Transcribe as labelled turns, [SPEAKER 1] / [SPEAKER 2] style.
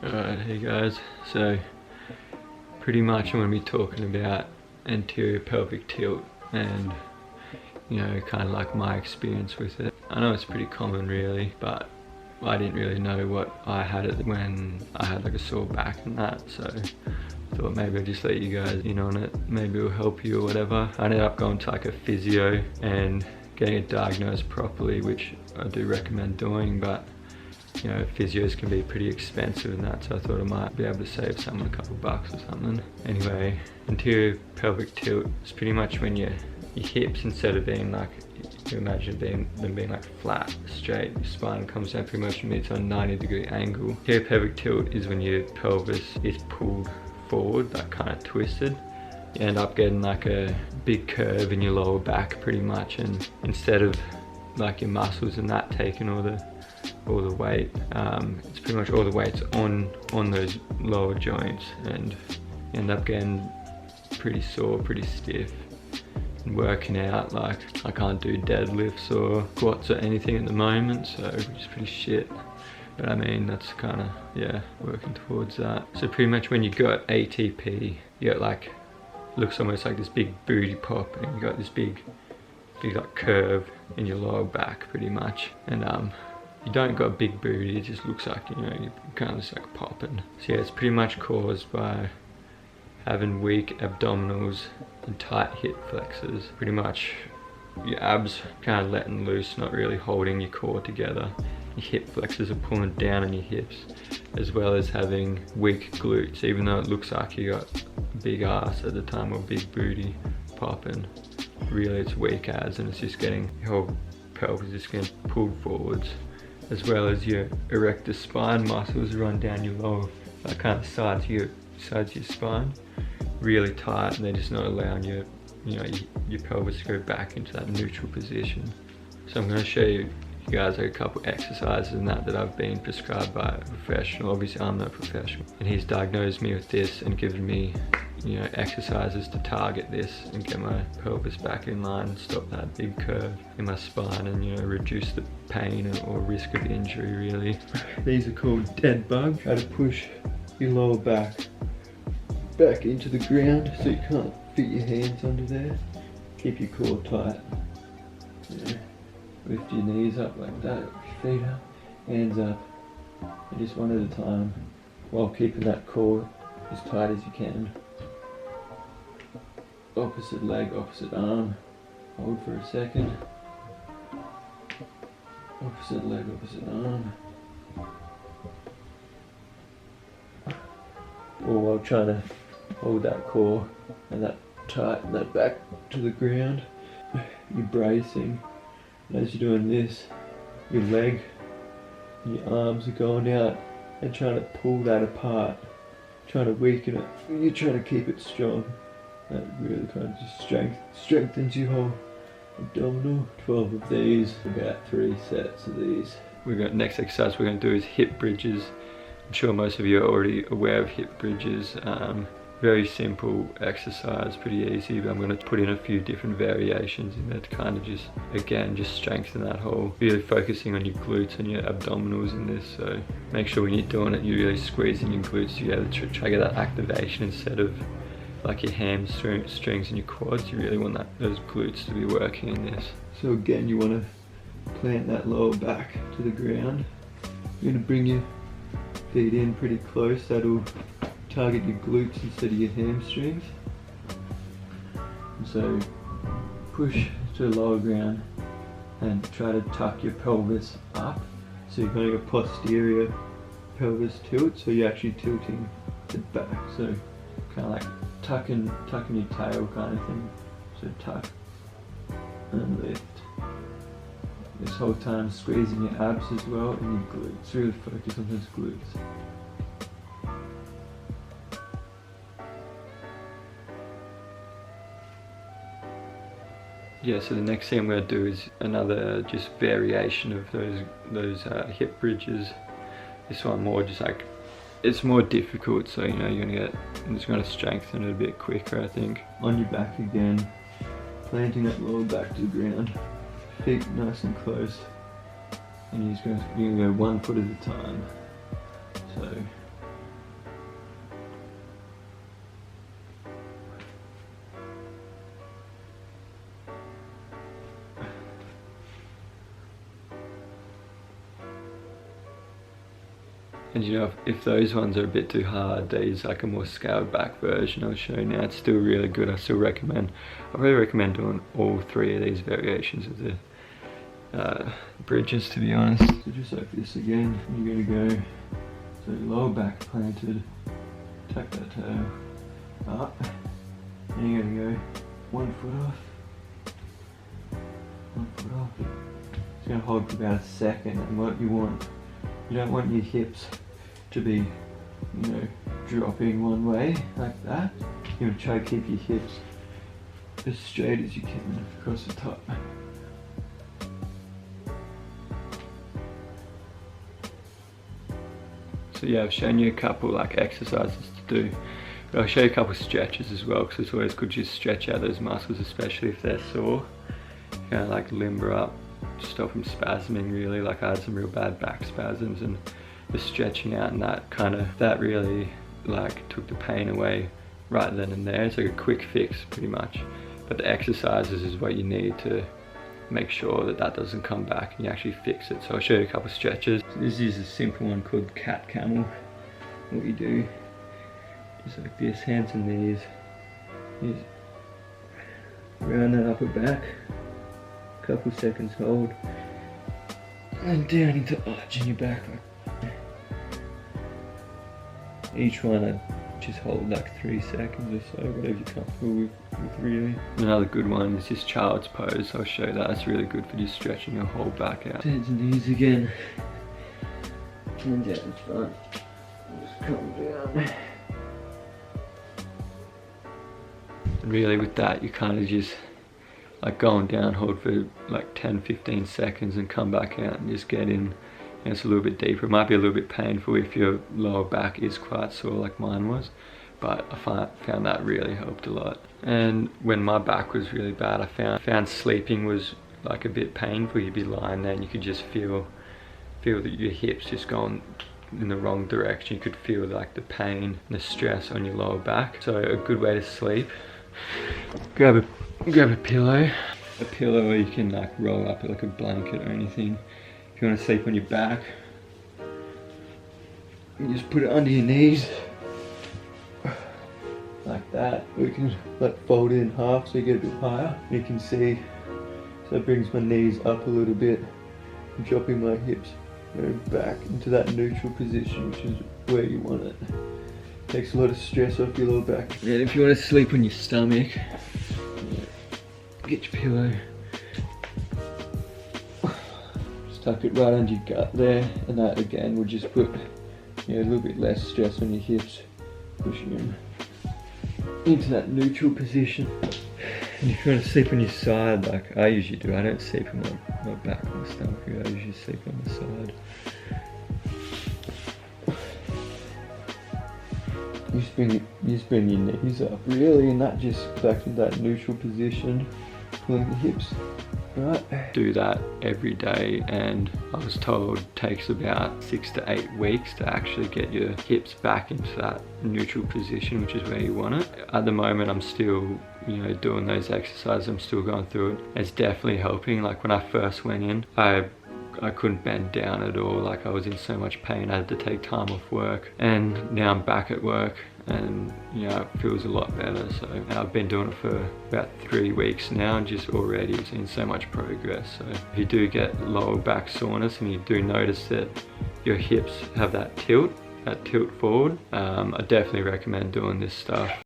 [SPEAKER 1] Alright, hey guys, so pretty much I'm going to be talking about anterior pelvic tilt and, you know, kind of like my experience with it. I know it's pretty common really, but I didn't really know what I had it when I had like a sore back and that, so I thought maybe I'll just let you guys in on it, maybe it'll help you or whatever. I ended up going to like a physio and getting it diagnosed properly, which I do recommend doing, but you know, physios can be pretty expensive and that, so I thought I might be able to save someone a couple bucks or something. Anyway, anterior pelvic tilt is pretty much when your hips, instead of being like, you imagine them being like flat, straight, your spine comes down pretty much it's on a 90-degree angle. Anterior pelvic tilt is when your pelvis is pulled forward, like kind of twisted. You end up getting like a big curve in your lower back pretty much, and instead of like your muscles and that taking all the weight, it's pretty much all the weight's on those lower joints, and you end up getting pretty sore, pretty stiff. And working out, like I can't do deadlifts or squats or anything at the moment, so which is pretty shit. But I mean, that's kind of, yeah, working towards that. So pretty much when you got ATP, you got like, looks almost like this big booty pop, and you got this big like curve in your lower back pretty much. And you don't got a big booty, it just looks like, you know, you're kind of just like popping. So yeah, it's pretty much caused by having weak abdominals and tight hip flexors. Pretty much your abs kind of letting loose, not really holding your core together. Your hip flexors are pulling down on your hips, as well as having weak glutes, even though it looks like you got a big ass at the time or big booty popping. Really it's weak abs, and it's just getting, your whole pelvis is getting pulled forwards, as well as your erector spine muscles run down your lower, like kind of sides of your spine, really tight, and they're just not allowing your, you know, your pelvis to go back into that neutral position. So I'm going to show you guys like a couple exercises and that I've been prescribed by a professional. Obviously I'm not a professional, and he's diagnosed me with this and given me, you know, exercises to target this and get my pelvis back in line, stop that big curve in my spine, and, you know, reduce the pain or risk of injury really. These are called dead bug. Try to push your lower back into the ground so you can't fit your hands under there. Keep your core tight. Yeah. Lift your knees up like that, your feet up, hands up, and just one at a time, while keeping that core as tight as you can. Opposite leg, opposite arm, hold for a second. Opposite leg, opposite arm. All while trying to hold that core and that tight and that back to the ground. You're bracing. And as you're doing this, your leg and your arms are going out and trying to pull that apart, trying to weaken it. You're trying to keep it strong. That really kind of just strengthens your whole abdominal. 12 of these, about 3 sets of these. Next exercise we're going to do is hip bridges. I'm sure most of you are already aware of hip bridges. Very simple exercise, pretty easy, but I'm going to put in a few different variations in there to kind of just, again, just strengthen that whole, really focusing on your glutes and your abdominals in this. So make sure when you're doing it, you're really squeezing your glutes together to try to get that activation instead of like your hamstrings and your quads. You really want those glutes to be working in this. So again, you want to plant that lower back to the ground. You're going to bring your feet in pretty close. That'll target your glutes instead of your hamstrings. And so push to the lower ground and try to tuck your pelvis up. So you're going to go posterior pelvis tilt, so you're actually tilting it back. So kind of like tucking your tail kind of thing. So tuck and lift. This whole time squeezing your abs as well and your glutes. Really focus on those glutes. Yeah, so the next thing I'm going to do is another just variation of those hip bridges. This one more just like, it's more difficult, so you know I'm just going to strengthen it a bit quicker, I think. On your back again, planting that lower back to the ground, feet nice and close, and you're going to go 1 foot at a time. So And you know, if those ones are a bit too hard, there's like a more scaled back version I'll show you now. It's still really good. I really recommend doing all 3 of these variations of the bridges, to be honest. So just like this again, you're gonna go, so lower back planted, tuck that toe up, and you're gonna go 1 foot off, 1 foot off. It's gonna hold for about a second, and what you don't want your hips to be, you know, dropping one way like that. You want to try to keep your hips as straight as you can across the top. So yeah, I've shown you a couple like exercises to do, but I'll show you a couple stretches as well, because it's always good to just stretch out those muscles, especially if they're sore. Kind of like limber up, stop them spasming really. Like I had some real bad back spasms, and the stretching out and that really like took the pain away right then and there. It's like a quick fix pretty much, but the exercises is what you need to make sure that that doesn't come back and you actually fix it. So I'll show you a couple stretches. So this is a simple one called cat camel. What you do, just like this, hands and knees, just round that upper back, couple seconds hold, and down into arching your back. Each one I just hold like 3 seconds or so, whatever you're comfortable with really. Another good one is just child's pose. I'll show you that. It's really good for just stretching your whole back out. Hands and knees again, and down in front, just come down. And really with that, you kind of just like going down, hold for like 10-15 seconds and come back out and just get in. And it's a little bit deeper. It might be a little bit painful if your lower back is quite sore like mine was, but I found that really helped a lot. And when my back was really bad, I found sleeping was like a bit painful. You'd be lying there and you could just feel that your hips just going in the wrong direction. You could feel like the pain and the stress on your lower back. So a good way to sleep, grab a pillow, or you can like roll up like a blanket or anything. If you want to sleep on your back, you just put it under your knees like that. Or you can like fold it in half so you get a bit higher. You can see, so it brings my knees up a little bit, dropping my hips back into that neutral position, which is where you want it. Takes a lot of stress off your lower back. And if you want to sleep on your stomach, get your pillow, just tuck it right under your gut there, and that again will just put a little bit less stress on your hips, pushing them into that neutral position. And if you want to sleep on your side, like I usually do, I don't sleep on my back or my stomach, I usually sleep on the side. You just bring your knees up really, and that just back in that neutral position, pulling the hips, right? Do that every day, and I was told it takes about 6 to 8 weeks to actually get your hips back into that neutral position, which is where you want it. At the moment I'm still doing those exercises, I'm still going through it. It's definitely helping. Like when I first went in, I couldn't bend down at all. Like I was in so much pain, I had to take time off work, and now I'm back at work and it feels a lot better. So I've been doing it for about 3 weeks now, and just already seen so much progress. So if you do get lower back soreness and you do notice that your hips have that tilt forward, I definitely recommend doing this stuff.